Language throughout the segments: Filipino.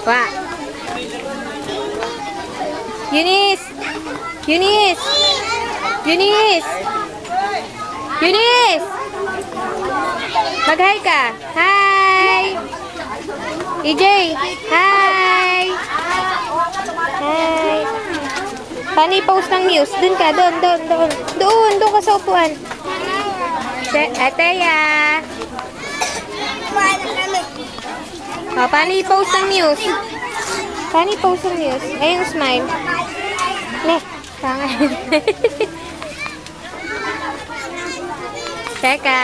Wa. Eunice! Eunice! Eunice! Eunice! Mag-hi ka. Hi! EJ! Hi! Hi! Paano i-post ng news? Doon ka, doon. Doon ka sa upuan. Ateya! O, paano i-post ng news? Paano i-post ng news? Ayun, smile. Ne, pangalan. Cheka!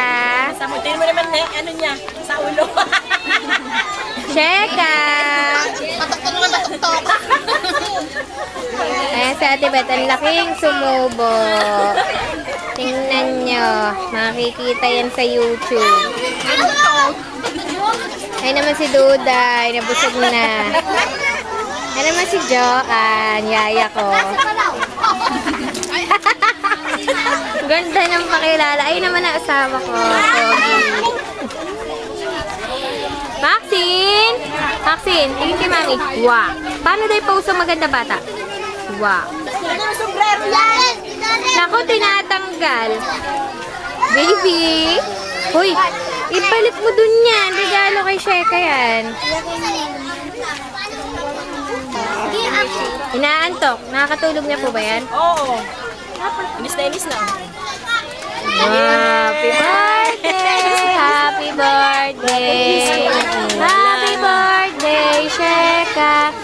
Samutin mo naman na ano niya, sa ulo. Cheka! Patok naman, patok. Ayan sa Ate Beth, ang laking sumubo. Tingnan nyo. Makikita yan sa YouTube. Ay naman si Duda. Ay nabusog na. Ay naman si Joanne. Yaya ko. Ganda ng pakilala. Ay naman ang asawa ko. Pogi. Maxine! Maxine, tingin kay Mami. Wow. Paano daw i-post ang maganda bata? Wow. Naku, tinatanggal. Baby. Hoy, ibalik mo dun yan. Regalo kay Sheka yan. Inaantok. Nakakatulog niya po ba yan? Oo. Inis na. Happy birthday! Happy birthday! Happy birthday, Sheka!